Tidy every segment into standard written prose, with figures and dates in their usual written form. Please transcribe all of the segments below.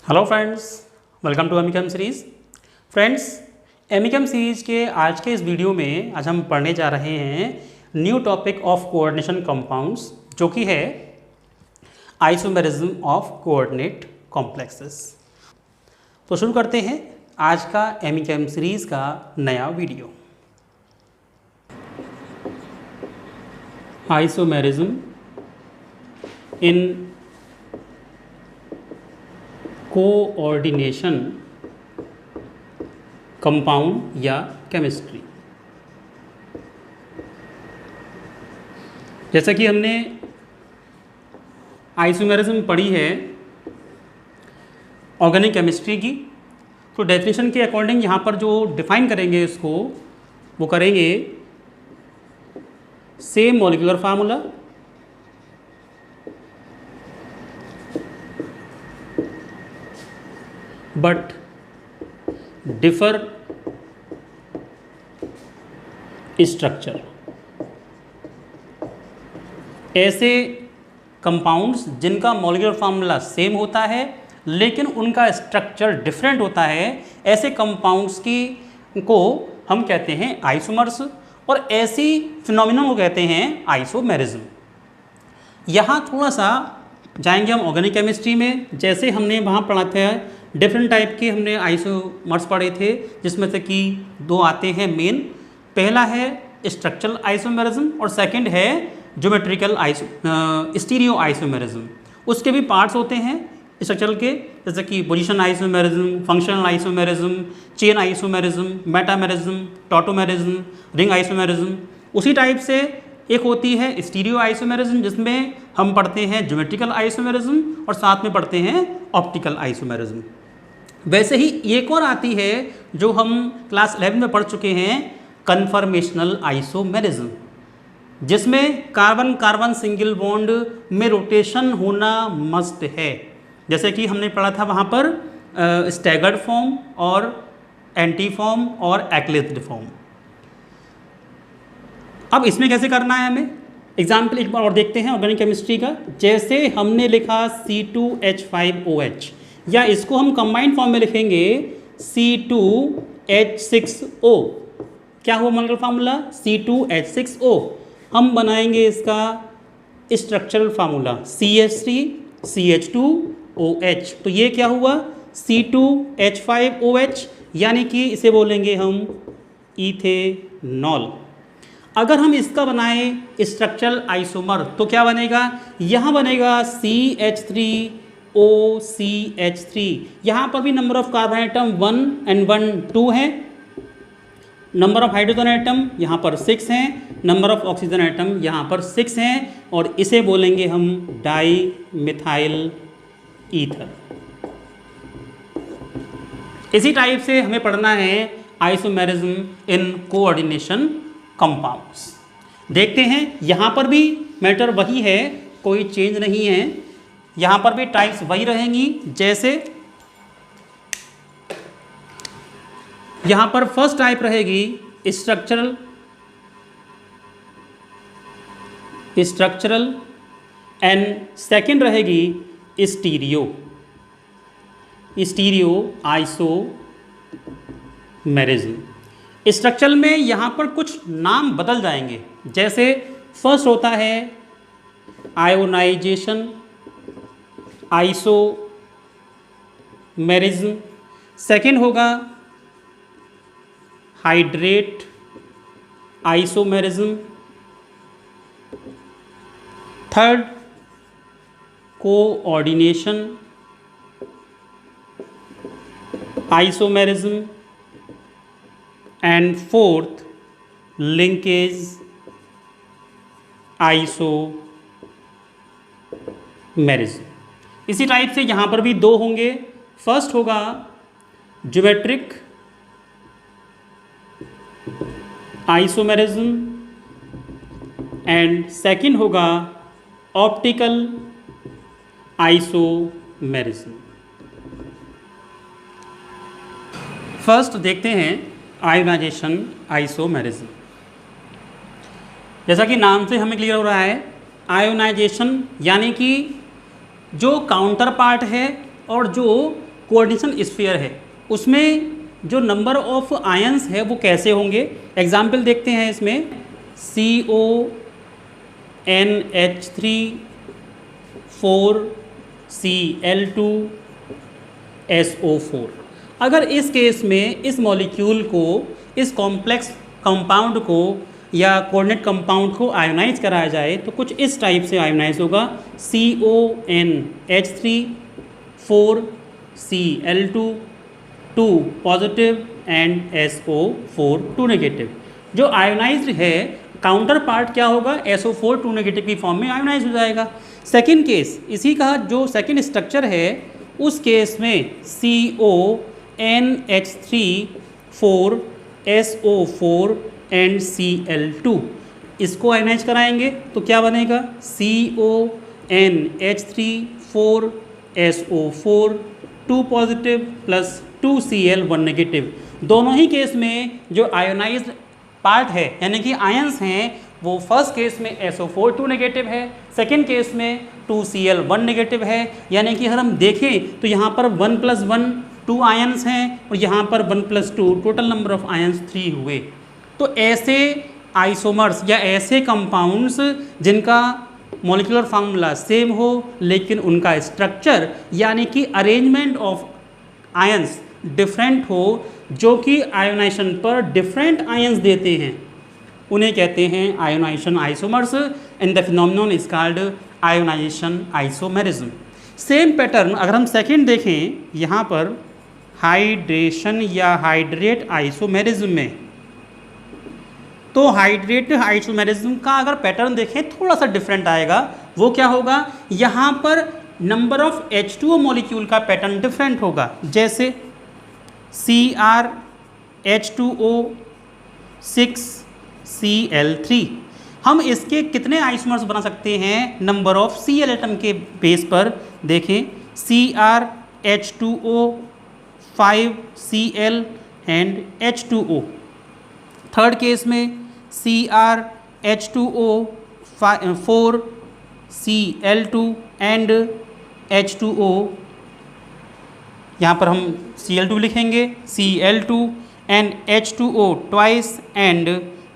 Hello friends, welcome to एमिकम series. Friends, एमिकम series के आज के इस वीडियो में आज हम पढ़ने जा रहे हैं new topic of coordination compounds, जो कि है आइसोमेरिज्म ऑफ कोऑर्डिनेट कॉम्प्लेक्सेस। तो शुरू करते हैं आज का एमिकम सीरीज़ का नया video. Isomerism in coordination compound या केमिस्ट्री। जैसा कि हमने आइसोमेरिज्म पढ़ी है ऑर्गेनिक केमिस्ट्री की, तो डेफिनेशन के अकॉर्डिंग यहाँ पर जो डिफाइन करेंगे इसको, वो करेंगे same molecular formula, but differ structure. ऐसे कंपाउंड्स जिनका मॉलिक्यूलर फार्मूला सेम होता है लेकिन उनका स्ट्रक्चर डिफरेंट होता है, ऐसे कंपाउंड्स को हम कहते हैं आइसोमर्स, और ऐसी फिनोमिना को कहते हैं आइसोमेरिज्म। यहाँ थोड़ा सा जाएंगे हम ऑर्गेनिक केमिस्ट्री में। जैसे हमने वहाँ पढ़ा था डिफरेंट टाइप के हमने आइसोमर्स पढ़े थे, जिसमें से कि दो आते हैं मेन। पहला है स्ट्रक्चरल आइसोमेरिज्म और सेकंड है ज्योमेट्रिकल स्टीरियो आइसोमेरिज्म। उसके भी पार्ट्स होते हैं स्ट्रक्चरल के, जैसे कि position isomerism, functional isomerism, chain isomerism, metamerism, tautomerism, ring isomerism. उसी टाइप से एक होती है स्टीरियो आइसोमेरिज्म, जिसमें हम पढ़ते हैं ज्योमेट्रिकल आइसोमेरिज्म और साथ में पढ़ते हैं ऑप्टिकल आइसोमेरिज्म। वैसे ही एक और आती है जो हम क्लास 11 में पढ़ चुके हैं, कन्फर्मेशनल आइसोमेरिज्म, जिसमें कार्बन कार्बन सिंगल बॉन्ड में रोटेशन होना मस्ट है। जैसे कि हमने पढ़ा था वहाँ पर स्टैगर्ड फॉर्म और एंटी फॉर्म और एक्लिप्स्ड फॉर्म। अब इसमें कैसे करना है हमें, एग्जाम्पल एक बार और देखते हैं ऑर्गेनिक केमिस्ट्री का। जैसे हमने लिखा C2H5OH, या इसको हम कंबाइंड फॉर्म में लिखेंगे C2H6O। क्या हुआ मॉलिक्यूलर फार्मूला? C2H6O। हम बनाएंगे इसका स्ट्रक्चरल फार्मूला CH3CH2OH। तो ये क्या हुआ? C2H5OH, यानी कि इसे बोलेंगे हम इथेनॉल। अगर हम इसका बनाएं स्ट्रक्चरल आइसोमर तो क्या बनेगा? यहाँ बनेगा CH3OCH3। यहाँ पर भी number of carbon atom 1 and 1 2 हैं, नंबर ऑफ हाइड्रोजन एटम यहाँ पर 6 हैं, नंबर ऑफ ऑक्सीजन एटम यहाँ पर 6 हैं, और इसे बोलेंगे हम डाई मिथाइल ईथर। इसी टाइप से हमें पढ़ना है आइसोमेरिज्म इन कोऑर्डिनेशन कंपाउंड्स। देखते हैं यहाँ पर भी मैटर वही है, कोई चेंज नहीं है। यहाँ पर भी टाइप्स वही रहेंगी। जैसे यहाँ पर फर्स्ट टाइप रहेगी स्ट्रक्चरल एंड सेकंड रहेगी स्टीरियो आइसोमेरिज्म। स्ट्रक्चरल में यहाँ पर कुछ नाम बदल जाएंगे। जैसे फर्स्ट होता है आयोनाइजेशन आइसोमेरिज्म, सेकंड होगा hydrate isomerism, third coordination isomerism, and fourth linkage isomerism. इसी टाइप से यहाँ पर भी दो होंगे। फर्स्ट होगा ज्योमेट्रिक आइसोमेरिज्म एंड सेकंड होगा ऑप्टिकल आइसोमेरिज्म। फर्स्ट देखते हैं आयोनाइजेशन आइसोमेरिज्म। जैसा कि नाम से हमें क्लियर हो रहा है, आयोनाइजेशन यानी कि जो काउंटर पार्ट है और जो कोऑर्डिनेशन स्फीयर है उसमें जो नंबर ऑफ आयंस है वो कैसे होंगे। एग्जाम्पल देखते हैं इसमें CONH3 4Cl2 SO4। अगर इस केस में इस मॉलिक्यूल को, इस कॉम्प्लेक्स कंपाउंड को या कोऑर्डिनेट कंपाउंड को आयोनाइज कराया जाए तो कुछ इस टाइप से आयोनाइज होगा CONH3 4Cl2 2 positive and SO4 2 negative. जो आयोनाइज्ड है काउंटर पार्ट क्या होगा, SO4 2 नेगेटिव की फॉर्म में आयोनाइज हो जाएगा। सेकेंड केस, इसी का जो सेकेंड स्ट्रक्चर है उस केस में CONH3 4 SO4 एंड Cl2 इसको आयोनाइज कराएंगे तो क्या बनेगा CONH3 4 SO4 2 positive plus 2Cl 1 negative. दोनों ही केस में जो आयोनाइज्ड पार्ट है यानी कि आयंस हैं वो फर्स्ट केस में SO4 2 नेगेटिव है, सेकेंड केस में 2Cl 1 नेगेटिव है। यानी कि अगर हम देखें तो यहाँ पर 1 + 1 2 आयंस हैं और यहाँ पर 1 + 2 टोटल नंबर ऑफ आयंस 3 हुए। तो ऐसे आइसोमर्स या ऐसे कंपाउंड्स जिनका मॉलिक्यूलर फार्मूला सेम हो लेकिन उनका स्ट्रक्चर यानी कि अरेंजमेंट ऑफ आयंस डिफरेंट हो, जो कि आयोनाइजेशन पर डिफरेंट आयंस देते हैं, उन्हें कहते हैं ionisation isomers and the phenomenon is called ionisation isomerism. Same pattern अगर हम सेकंड देखें यहाँ पर हाइड्रेशन या हाइड्रेट आइसोमेरिज्म में, तो हाइड्रेट आइसोमेरिज्म का अगर पैटर्न देखें थोड़ा सा डिफरेंट आएगा। वो क्या होगा, यहाँ पर नंबर ऑफ H2O मॉलिक्यूल का पैटर्न डिफरेंट होगा। जैसे CrH2O 6Cl3, हम इसके कितने आइसोमर्स बना सकते हैं नंबर ऑफ Cl एटम के बेस पर। देखें CrH2O 5Cl and H2O। Third case में CrH2O 4Cl2 एंड H2O, यहाँ पर हम Cl2 लिखेंगे, Cl2 and H2O twice and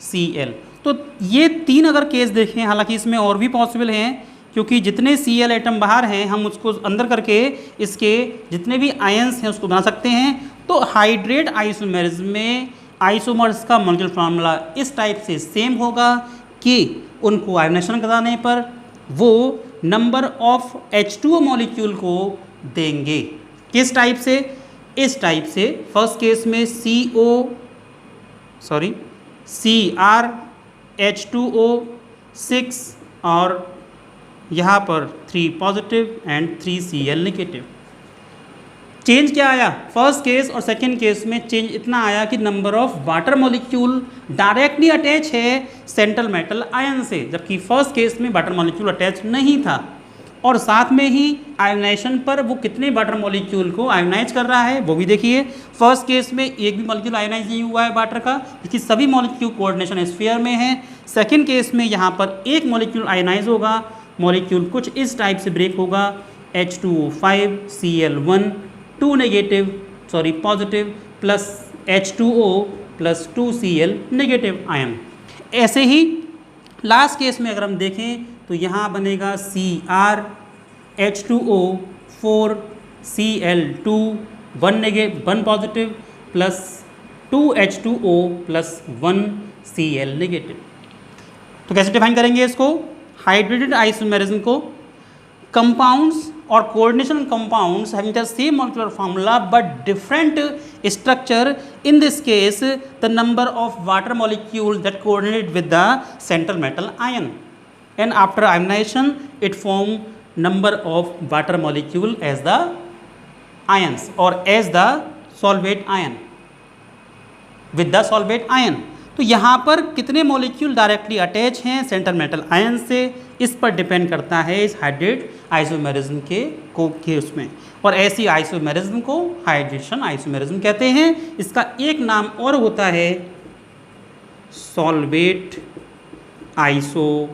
Cl। तो ये 3 अगर केस देखें, हालांकि इसमें और भी पॉसिबल हैं क्योंकि जितने Cl एटम बाहर हैं हम उसको अंदर करके इसके जितने भी आयंस हैं उसको बना सकते हैं। तो हाइड्रेट आइसोमेरिज्म में आइसोमर्स का मॉलिक्यूलर फार्मूला इस टाइप से सेम होगा कि उनको आयोनाइजेशन कराने पर वो नंबर ऑफ H2O मॉलिक्यूल को देंगे। किस टाइप से, इस टाइप से। फर्स्ट केस में CrH2O 6 और यहाँ पर 3 positive and 3Cl negative. Change क्या आया, फर्स्ट केस और सेकेंड केस में चेंज इतना आया कि number of water molecule directly attach है सेंट्रल मेटल आयन से, जबकि फर्स्ट केस में वाटर मॉलिक्यूल अटैच नहीं था। और साथ में ही आयोनाइजेशन पर वो कितने वाटर मॉलिक्यूल को आयोनाइज कर रहा है वो भी देखिए। फर्स्ट केस में एक भी मॉलिक्यूल आयोनाइज नहीं हुआ है वाटर का, क्योंकि सभी मॉलिक्यूल कोऑर्डिनेशन स्फीयर में है। सेकेंड केस में यहाँ पर एक मॉलिक्यूल आयोनाइज होगा, मॉलिक्यूल कुछ इस टाइप से ब्रेक होगा, H2O 5Cl1 2 negative positive plus H2O plus 2Cl negative ion. ऐसे ही लास्ट केस में अगर हम देखें तो यहाँ बनेगा CrH2O 4Cl2 1 positive plus 2H2O plus 1Cl negative. तो कैसे डिफाइन करेंगे इसको, हाइड्रेटेड आइसोमेरिज्म को, compounds or coordination compounds having the same molecular formula but different structure. In this case the number of water molecules that coordinate with the central metal ion, and after ionization it form number of water molecule as the ions or as the solvate ion with the solvate ion. तो यहाँ पर कितने molecule directly attach हैं central metal ion से, इस पर depend करता है इस हाइड्रेट आइसोमेरिज्म के उसमें। और ऐसी आइसोमेरिज्म को हाइड्रेशन आइसोमेरिज्म कहते हैं। इसका एक नाम और होता है सॉल्वेट आइसोमेरिज्म।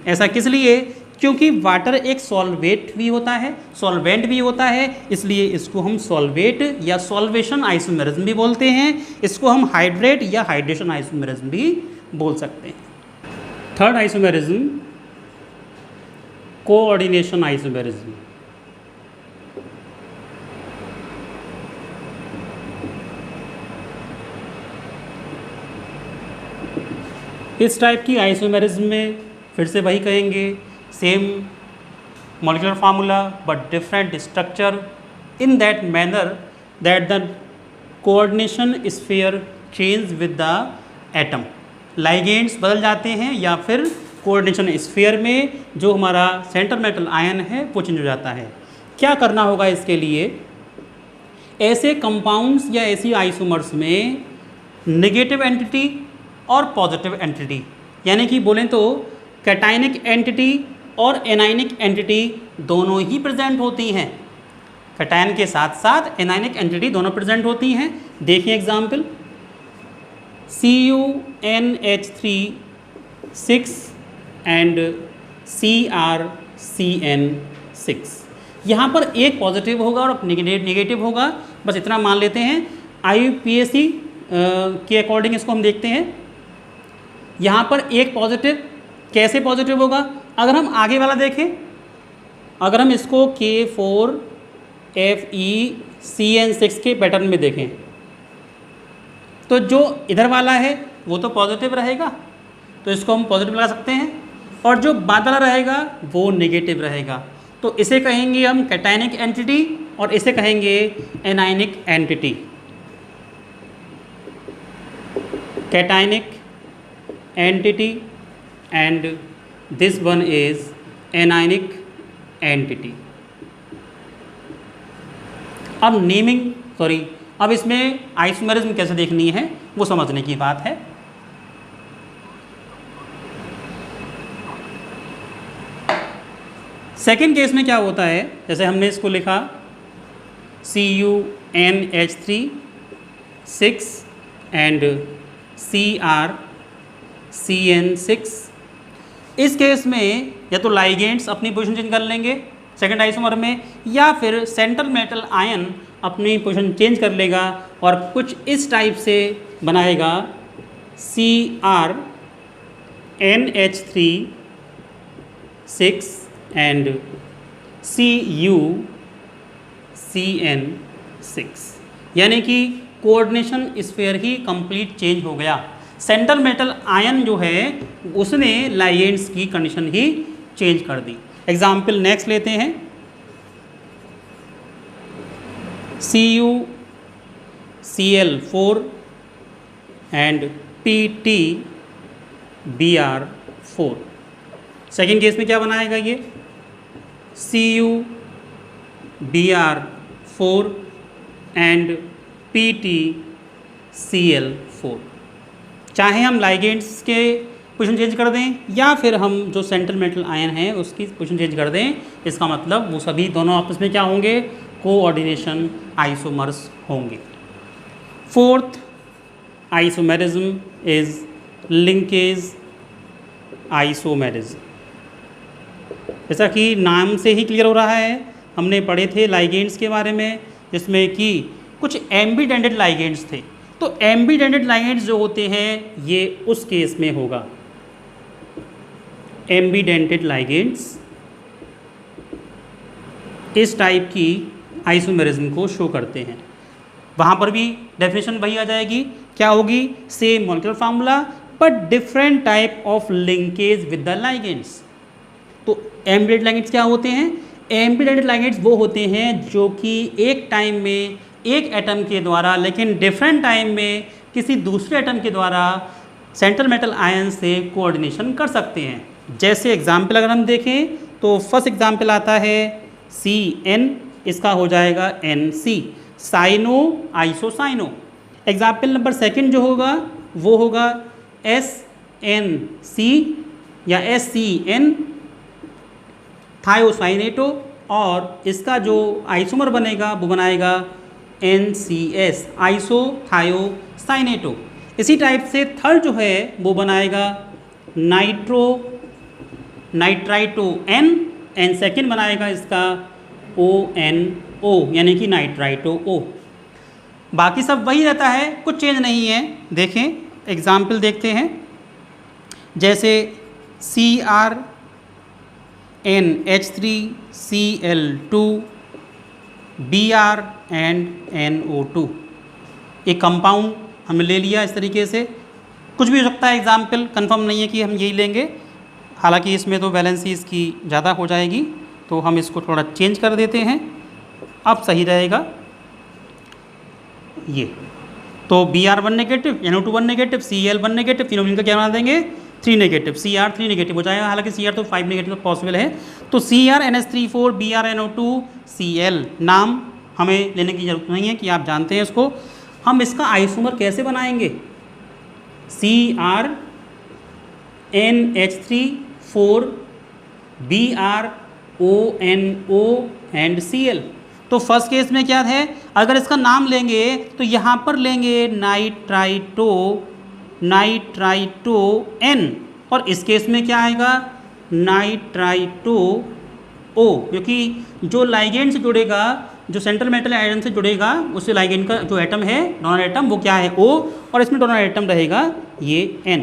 ऐसा किस लिए, क्योंकि वाटर एक सॉल्वेट भी होता है, सॉल्वेंट भी होता है, इसलिए इसको हम सॉल्वेट या सॉल्वेशन आइसोमेरिज्म भी बोलते हैं। इसको हम हाइड्रेट या हाइड्रेशन आइसोमेरिज्म भी बोल सकते हैं। Third isomerism coordination isomerism. इस टाइप की आइसोमेरिज्म में फिर से वही कहेंगे, same molecular formula but different structure in that manner that the coordination sphere change with the atom। ligands बदल जाते हैं या फिर कोऑर्डिनेशन स्फीयर में जो हमारा सेंटर मेटल आयन है वो चेंज हो जाता है। क्या करना होगा इसके लिए? ऐसे कंपाउंड्स या ऐसी आइसोमर्स में नेगेटिव एंटिटी और पॉजिटिव एंटिटी, यानी कि बोलें तो कैटायनिक एंटिटी और एनायनिक एंटिटी दोनों ही प्रेजेंट होती हैं। कैटायन के साथ साथ एनायनिक एंटिटी दोनों प्रेजेंट होती हैं। देखिए एग्जाम्पल, CuNH3 6 एंड CrCN6। यहाँ पर एक पॉजिटिव होगा और नेगेटिव होगा, बस इतना मान लेते हैं। IUPAC के अकॉर्डिंग इसको हम देखते हैं। यहाँ पर एक पॉजिटिव, कैसे पॉजिटिव होगा? अगर हम आगे वाला देखें, अगर हम इसको K4FeCN6 के पैटर्न में देखें तो जो इधर वाला है वो तो पॉजिटिव रहेगा, तो इसको हम पॉजिटिव लगा सकते हैं, और जो बाद वाला रहेगा वो नेगेटिव रहेगा। तो इसे कहेंगे हम कैटायनिक एंटिटी और इसे कहेंगे anionic entity. Cationic entity and this one is anionic entity. अब इसमें आइसोमेरिज्म कैसे देखनी है वो समझने की बात है। सेकेंड केस में क्या होता है, जैसे हमने इसको लिखा CuNH3 6 एंड CrCN6। इस केस में या तो लाइगेंड्स अपनी पोजीशन चेंज कर लेंगे सेकेंड आइसोमर में, या फिर सेंट्रल मेटल आयन अपनी पोजीशन चेंज कर लेगा और कुछ इस टाइप से बनाएगा CrNH3 6 एंड CuCN6, यानी कि कोऑर्डिनेशन स्फीयर ही कंप्लीट चेंज हो गया। सेंट्रल मेटल आयन जो है उसने लाइगेंड्स की कंडीशन ही चेंज कर दी। एग्जाम्पल नेक्स्ट लेते हैं, CuCl4 and PtBr4। Second case में क्या बनाएगा ये CuBr4 एंड PtCl4। चाहे हम लाइगेंड्स के पोजीशन चेंज कर दें या फिर हम जो सेंट्रल मेटल आयन है उसकी पोजीशन चेंज कर दें, इसका मतलब वो सभी दोनों आपस में क्या होंगे, कोऑर्डिनेशन आइसोमर्स होंगे। Fourth isomerism is linkage isomerism. जैसा कि नाम से ही क्लियर हो रहा है, हमने पढ़े थे लाइगेंड्स के बारे में जिसमें कि कुछ एम्बीडेंटेड लाइगेंड्स थे। तो एम्बीडेंटेड लाइगेंड्स जो होते हैं ये उस केस में होगा। एम्बीडेंटेड लाइगेंड्स इस टाइप की आइसोमेरिज्म को शो करते हैं। वहाँ पर भी डेफिनेशन वही आ जाएगी, क्या होगी, same molecular formula but different type of linkage with the ligands. तो एम्बीडेंटेड लाइगेंड्स क्या होते हैं? एम्बीडेंटेड लाइगेंड्स वो होते हैं जो कि एक टाइम में एक एटम के द्वारा लेकिन डिफरेंट टाइम में किसी दूसरे एटम के द्वारा सेंट्रल मेटल आयन से कोऑर्डिनेशन कर सकते हैं। जैसे एग्जाम्पल अगर हम देखें तो फर्स्ट एग्जाम्पल आता है CN, इसका हो जाएगा NC, cyano isocyano. Example number second जो होगा वो होगा SNC या SCN, थायोसाइनेटो, और इसका जो आइसोमर बनेगा वो बनाएगा NCS, आइसोथायोसाइनेटो। इसी टाइप से थर्ड जो है वो बनाएगा nitro nitrito N and second बनाएगा इसका ONO यानी कि नाइट्राइटो O। बाकी सब वही रहता है, कुछ चेंज नहीं है। देखें एग्जाम्पल देखते हैं, जैसे CrNH3Cl2 Br एंड NO2, एक कंपाउंड हमने ले लिया इस तरीके से। कुछ भी हो सकता है, एग्जाम्पल कंफर्म नहीं है कि हम यही लेंगे, हालांकि इसमें तो वैलेंसी इसकी ज़्यादा हो जाएगी, तो हम इसको थोड़ा चेंज कर देते हैं, अब सही रहेगा ये। तो Br1 negative, NO2 1 negative, Cl1 negative, तीनों मिलकर क्या बना देंगे 3 नेगेटिव, Cr3 नेगेटिव हो जाएगा, हालांकि Cr तो 5 नेगेटिव पॉसिबल है। तो CrNH3 4 BrNO2 Cl नाम हमें लेने की जरूरत नहीं है कि आप जानते हैं इसको। हम इसका आइसोमर कैसे बनाएंगे, CrNH3 4 BrONO एंड Cl। तो फर्स्ट केस में क्या है, अगर इसका नाम लेंगे तो यहाँ पर लेंगे नाइट्राइटो N, और इस केस में क्या आएगा नाइट्राइटो O, क्योंकि जो लाइगेंड से जुड़ेगा, जो सेंट्रल मेटल आयरन से जुड़ेगा, उससे लाइगेंड का जो एटम है, डोनर एटम, वो क्या है O, और इसमें डोनर एटम रहेगा ये N।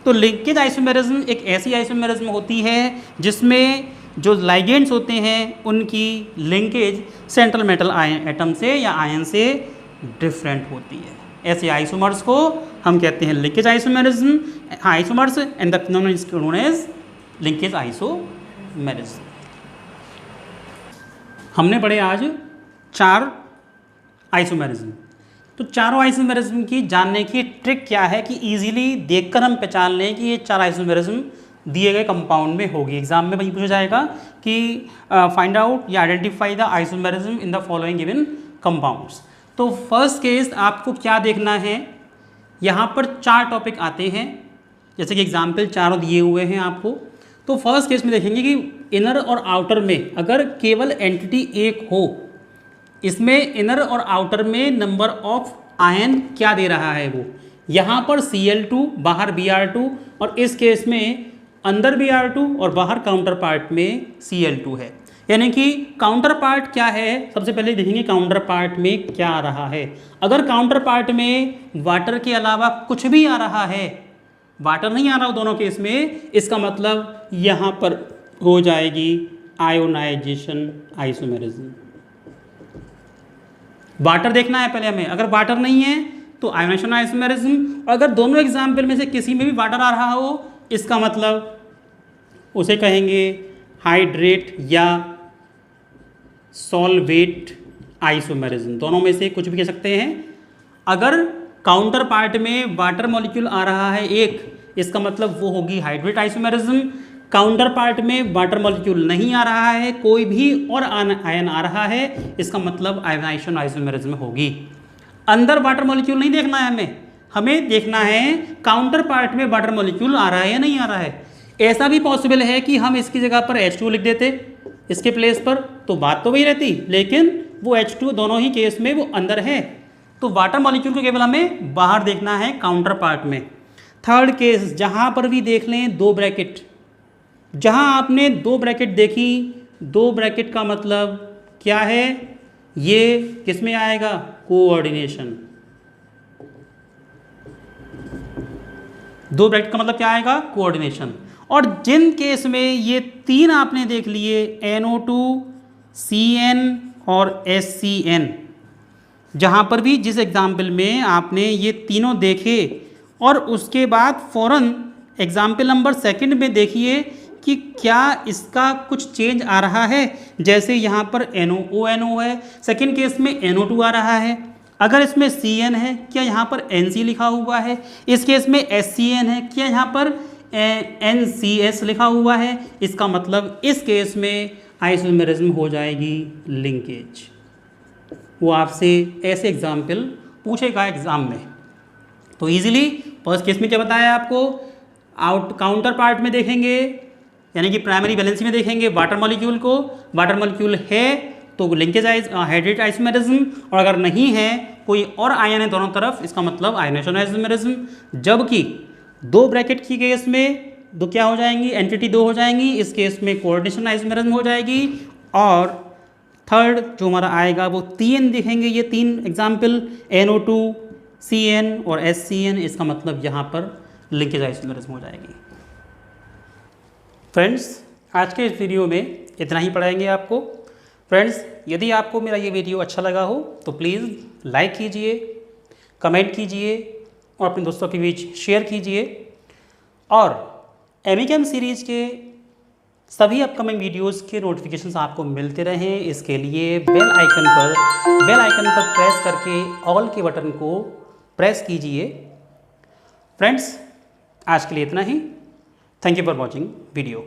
तो लिंकेज आइसोमेरिज्म एक ऐसी आइसोमेरिज्म होती है जिसमें जो लाइगेंड्स होते हैं उनकी लिंकेज सेंट्रल मेटल एटम से या आयन से डिफरेंट होती है। ऐसे आइसोमर्स को हम कहते हैं linkage isomerism, isomers and the phenomenon is known as linkage isomerism. हमने पढ़े आज 4 आइसोमेरिज्म। तो चारों आइसोमेरिज्म की जानने की ट्रिक क्या है कि इजीली देखकर हम पहचान लें कि ये 4 आइसोमेरिज्म दिए गए कंपाउंड में होगी। एग्जाम में वही पूछा जाएगा कि फाइंड आउट या identify the isomerism in the following given compounds. तो फर्स्ट केस आपको क्या देखना है, यहाँ पर 4 टॉपिक आते हैं, जैसे कि एग्जाम्पल चारों दिए हुए हैं आपको। तो फर्स्ट केस में देखेंगे कि इनर और आउटर में अगर केवल एंटिटी एक हो, इसमें इनर और आउटर में नंबर ऑफ आयन क्या दे रहा है वो, यहाँ पर Cl2 बाहर Br2, और इस केस में अंदर Br2 और बाहर काउंटर पार्ट में Cl2 है। यानी कि काउंटर पार्ट क्या है, सबसे पहले देखेंगे काउंटर पार्ट में क्या आ रहा है। अगर काउंटर पार्ट में वाटर के अलावा कुछ भी आ रहा है, वाटर नहीं आ रहा हो दोनों केस में, इसका मतलब यहाँ पर हो जाएगी आयोनाइजेशन आइसोमेरिज्म। वाटर देखना है पहले हमें, अगर वाटर नहीं है तो आयोनाइजेशन आइसोमेरिज्म, और अगर दोनों एग्जाम्पल में से किसी में भी वाटर आ रहा हो, इसका मतलब उसे कहेंगे हाइड्रेट या सॉल्वेट आइसोमेरिज्म, दोनों में से कुछ भी कह सकते हैं। अगर काउंटर पार्ट में वाटर मॉलिक्यूल आ रहा है एक, इसका मतलब वो होगी हाइड्रेट आइसोमेरिज्म। काउंटर पार्ट में वाटर मॉलिक्यूल नहीं आ रहा है, कोई भी और आयन आ रहा है, इसका मतलब आयोनाइजेशन आइसोमेरिज्म होगी। अंदर वाटर मॉलिक्यूल नहीं देखना है हमें देखना है काउंटर पार्ट में वाटर मॉलिक्यूल आ रहा है या नहीं आ रहा है। ऐसा भी पॉसिबल है कि हम इसकी जगह पर H2 लिख देते इसके प्लेस पर, तो बात तो वही रहती, लेकिन वो H2 दोनों ही केस में वो अंदर है। तो वाटर मॉलिक्यूल को केवल हमें बाहर देखना है काउंटर पार्ट में। थर्ड केस, जहाँ पर भी देख लें 2 ब्रैकेट, जहाँ आपने 2 ब्रैकेट देखी, 2 ब्रैकेट का मतलब क्या है, ये किस में आएगा, कोऑर्डिनेशन। 2 ब्रैकेट का मतलब क्या आएगा, कोऑर्डिनेशन। और जिन केस में ये 3 आपने देख लिए, NO2, CN और SCN, जहाँ पर भी जिस एग्जाम्पल में आपने ये तीनों देखे और उसके बाद फ़ौरन एग्जाम्पल नंबर 2 में देखिए कि क्या इसका कुछ चेंज आ रहा है। जैसे यहाँ पर NO है, सेकेंड केस में NO2 आ रहा है। अगर इसमें CN है, क्या यहाँ पर NC लिखा हुआ है। इस केस में SCN है, क्या यहाँ पर NCS लिखा हुआ है। इसका मतलब इस केस में आइसोमेरिज्म हो जाएगी लिंकेज। वो आपसे ऐसे एग्जाम्पल पूछेगा एग्जाम में। तो इजीली फर्स्ट केस में क्या बताया आपको, काउंटर पार्ट में देखेंगे, यानी कि प्राइमरी वैलेंसी में देखेंगे वाटर मॉलिक्यूल को, वाटर मॉलिक्यूल है तो लिंकेज हाइड्रेट आइसोमेरिज्म, और अगर नहीं है कोई और आयन है दोनों तरफ, इसका मतलब आयोनाइजेशन आइसोमेरिज्म। जबकि 2 ब्रैकेट की केस में दो क्या हो जाएंगी, एंटिटी दो हो जाएंगी। इस केस में कोऑर्डिनेशन आइसोमेरिज्म हो जाएगी। और थर्ड जो हमारा आएगा वो तीन दिखेंगे, ये तीन एग्जाम्पल NO2 CN और SCN, इसका मतलब यहाँ पर लिंकेज आइसोमेरिज्म हो जाएगी। फ्रेंड्स आज के इस वीडियो में इतना ही पढ़ाएंगे आपको। फ्रेंड्स यदि आपको मेरा ये वीडियो अच्छा लगा हो तो प्लीज़ लाइक कीजिए, कमेंट कीजिए और अपने दोस्तों के बीच शेयर कीजिए। और एमिकैम सीरीज़ के सभी अपकमिंग वीडियोस के नोटिफिकेशंस आपको मिलते रहें, इसके लिए बेल आइकन पर प्रेस करके ऑल के बटन को प्रेस कीजिए। फ्रेंड्स आज के लिए इतना ही। Thank you for watching video.